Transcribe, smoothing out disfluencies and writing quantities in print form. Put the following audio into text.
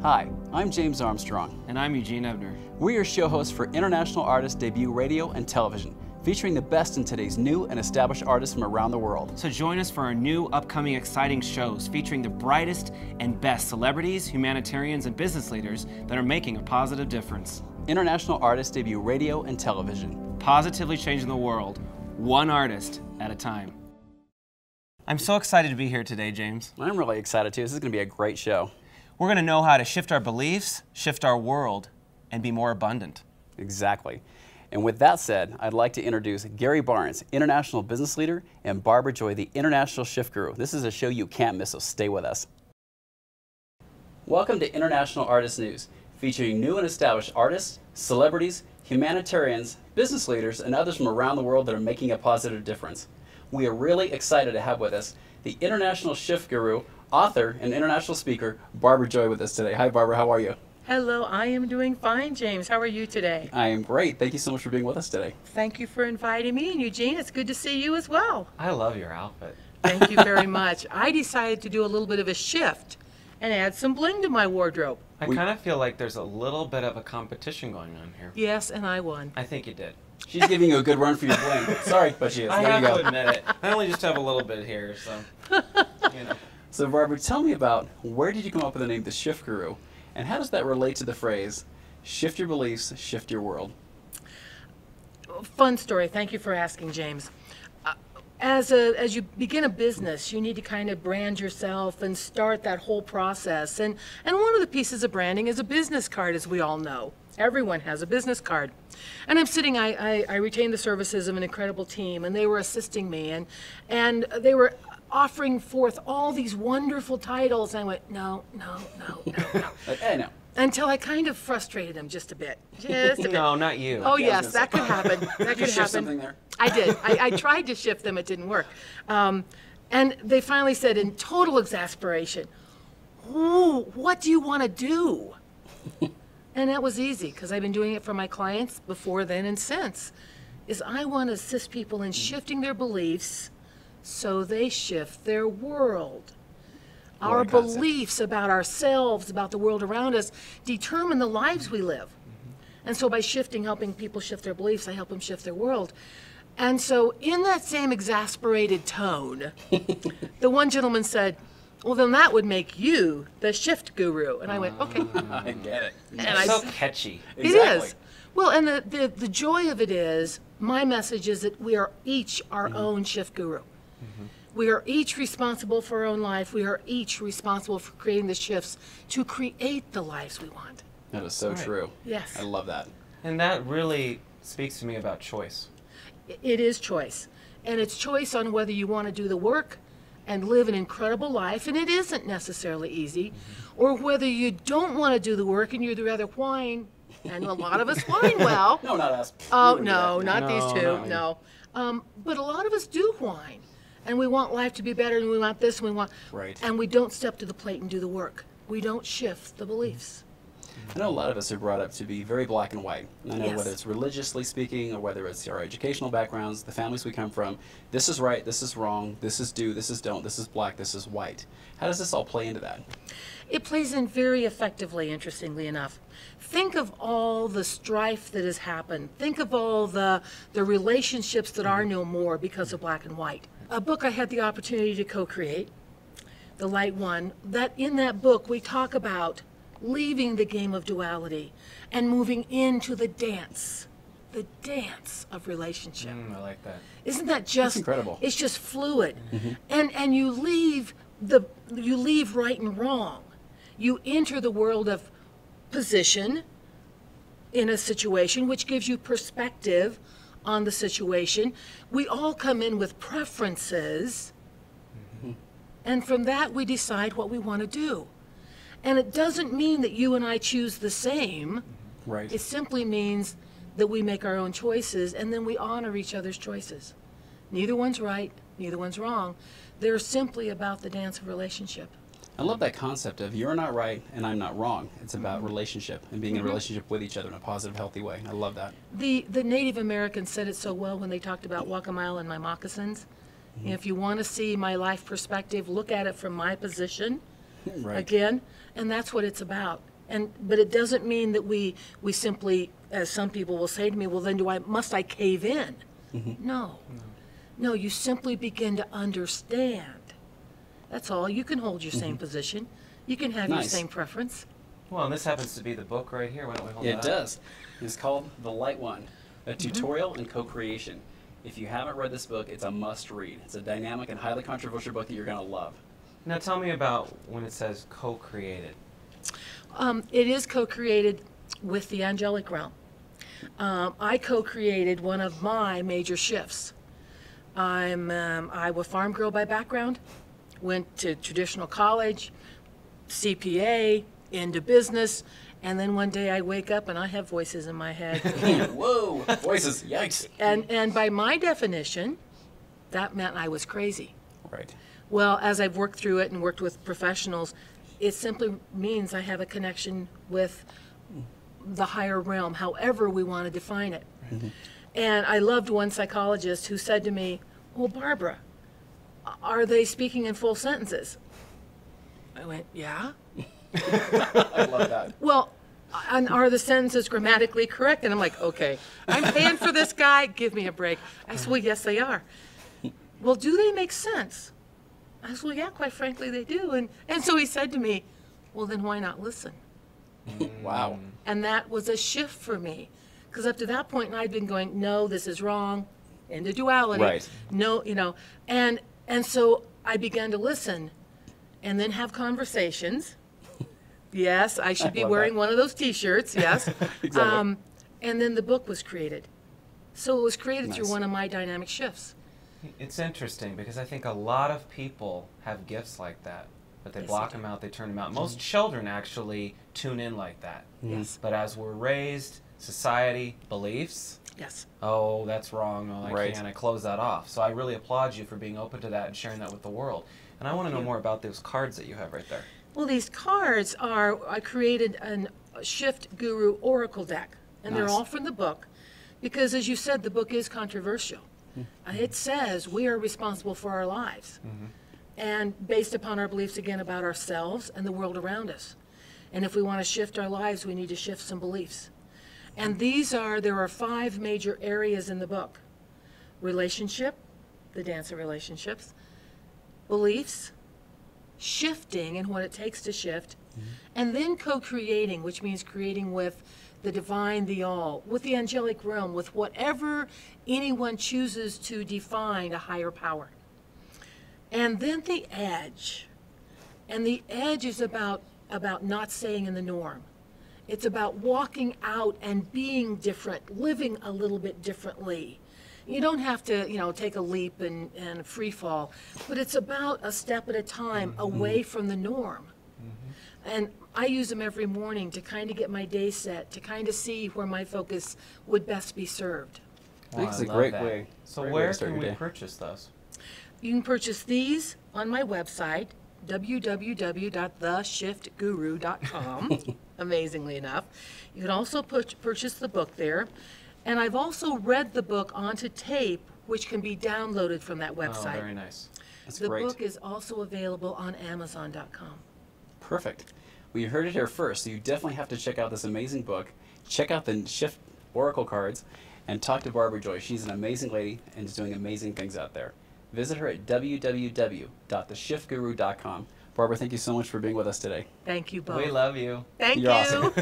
Hi, I'm James Armstrong. And I'm Eugene Ebner. We're your show hosts for International Artists Debut Radio and Television, featuring the best in today's new and established artists from around the world. So join us for our new upcoming exciting shows featuring the brightest and best celebrities, humanitarians, and business leaders that are making a positive difference. International Artists Debut Radio and Television. Positively changing the world, one artist at a time. I'm so excited to be here today, James. I'm really excited too. This is going to be a great show. We're going to know how to shift our beliefs, shift our world, and be more abundant. Exactly. And with that said, I'd like to introduce Gary Barnes, International Business Leader, and Barbara Joy, the International Shift Guru. This is a show you can't miss, so stay with us. Welcome to International Artist News, featuring new and established artists, celebrities, humanitarians, business leaders, and others from around the world that are making a positive difference. We are really excited to have with us the International Shift Guru, author, and international speaker, Barbara Joy, with us today. Hi, Barbara. How are you? Hello, I am doing fine, James. How are you today? I am great. Thank you so much for being with us today. Thank you for inviting me, and Eugene, it's good to see you as well. I love your outfit. Thank you very much. I decided to do a little bit of a shift and add some bling to my wardrobe. I kind of feel like there's a little bit of a competition going on here. Yes, and I won. I think you did. She's giving you a good run for your bling. Sorry, but she is. I There you have go. to admit it. I only just have a little bit here, so, you know. So, Barbara, tell me about where did you come up with the name The Shift Guru, and how does that relate to the phrase, shift your beliefs, shift your world? Fun story. Thank you for asking, James. As you begin a business, you need to kind of brand yourself and start that whole process. And one of the pieces of branding is a business card, as we all know. Everyone has a business card. And I'm sitting, I retained the services of an incredible team, and they were assisting me, and they were offering forth all these wonderful titles, and I went, no. Hey, no. Until I kind of frustrated them just a bit. Just a bit. No, not you. Oh, Yeah, yes, that could happen. That Did you could shift happen. something there? I did. I tried to shift them. It didn't work. And they finally said in total exasperation, "Ooh, what do you want to do?" And that was easy because I've been doing it for my clients before then and since. Is I want to assist people in shifting their beliefs so they shift their world. Our beliefs about ourselves, about the world around us, determine the lives we live. And so by helping people shift their beliefs, I help them shift their world. And so in that same exasperated tone, the one gentleman said, well, then that would make you the shift guru. And I went, okay. I get it. And It's so catchy. It Exactly. is. Well, and the joy of it is, my message is that we are each our own shift guru. We are each responsible for our own life. We are each responsible for creating the shifts to create the lives we want. That is so true. Yes. I love that. And that really speaks to me about choice. It is choice. And it's choice on whether you want to do the work and live an incredible life, and it isn't necessarily easy, or whether you don't want to do the work and you'd rather whine, and a lot of us whine well. No, not us. Oh, We wouldn't do no, that. not No, these two, no. no. But a lot of us do whine, and we want life to be better, and we want this, and we want, Right. and we don't step to the plate and do the work. We don't shift the beliefs. I know a lot of us are brought up to be very black and white. And I know Yes. whether it's religiously speaking or whether it's our educational backgrounds, the families we come from, this is right, this is wrong, this is do, this is don't, this is black, this is white. How does this all play into that? It plays in very effectively, interestingly enough. Think of all the strife that has happened. Think of all the relationships that are no more because of black and white. A book I had the opportunity to co-create, The Light One, that in that book we talk about leaving the game of duality and moving into the dance of relationship. I like that. Isn't that just incredible. It's just fluid. And you leave right and wrong. You enter the world of position in a situation, which gives you perspective on the situation. We all come in with preferences, and from that we decide what we want to do. And it doesn't mean that you and I choose the same. Right. It simply means that we make our own choices, and then we honor each other's choices. Neither one's right, neither one's wrong. They're simply about the dance of relationship. I love that concept of you're not right and I'm not wrong. It's about relationship and being in a relationship with each other in a positive, healthy way. I love that. The Native Americans said it so well when they talked about walk a mile in my moccasins. If you want to see my life perspective, look at it from my position. Right. Again, and that's what it's about. But it doesn't mean that we simply, as some people will say to me, well, then must I cave in? No. No, you simply begin to understand. That's all. You can hold your same position. You can have your same preference. Well, and this happens to be the book right here. Why don't we hold it up? It does. It's called The Light One, a tutorial in co-creation. If you haven't read this book, it's a must-read. It's a dynamic and highly controversial book that you're going to love. Now tell me about when it says co-created. It is co-created with the angelic realm. I co-created one of my major shifts. I'm a farm girl by background, went to traditional college, CPA, into business, and then one day I wake up and I have voices in my head. Whoa, voices, yikes. And by my definition, that meant I was crazy. Right. Well, as I've worked through it and worked with professionals, it simply means I have a connection with the higher realm, however we want to define it. And I loved one psychologist who said to me, well, Barbara, are they speaking in full sentences? I went, yeah. I love that. Well, and are the sentences grammatically correct? And I'm like, okay, I'm paying for this guy, give me a break. I said, well, yes, they are. Well, do they make sense? I said, well, yeah, quite frankly, they do. And so he said to me, well, then why not listen? Wow. And that was a shift for me. Because up to that point, I'd been going, no, this is wrong, into duality. Right. No, and so I began to listen and then have conversations. Yes, I should be wearing one of those T-shirts, yes. Exactly. And then the book was created. So it was created through one of my dynamic shifts. It's interesting because I think a lot of people have gifts like that, but they block them out, they turn them out. Most children actually tune in like that. Yes. But as we're raised, society, beliefs, Yes. oh, that's wrong, oh, I Right. can't, I close that off. So I really applaud you for being open to that and sharing that with the world. And I want to know more about those cards that you have right there. Well, these cards I created a Shift Guru Oracle deck, and they're Nice. all from the book, because as you said, the book is controversial. It says we are responsible for our lives, and based upon our beliefs, again, about ourselves and the world around us. And if we want to shift our lives, we need to shift some beliefs. And there are 5 major areas in the book: relationship, the dance of relationships, beliefs, shifting and what it takes to shift, and then co-creating, which means creating with the divine, the all, with the angelic realm, with whatever anyone chooses to define a higher power. And then the edge. And the edge is about not staying in the norm. It's about walking out and being different, living a little bit differently. You don't have to, take a leap and free fall, but it's about a step at a time away from the norm. And I use them every morning to kind of get my day set, to kind of see where my focus would best be served. I think it's I a love great that. way. So great way where to start can your we day. purchase those? You can purchase these on my website, www.theshiftguru.com, amazingly enough. You can also purchase the book there. And I've also read the book onto tape, which can be downloaded from that Oh, website. very nice. That's The great. book is also available on Amazon.com. Perfect. Well, you heard it here first, so you definitely have to check out this amazing book. Check out the Shift Oracle cards and talk to Barbara Joy. She's an amazing lady and is doing amazing things out there. Visit her at www.theshiftguru.com. Barbara, thank you so much for being with us today. Thank you both. We love you. Thank You're you. awesome.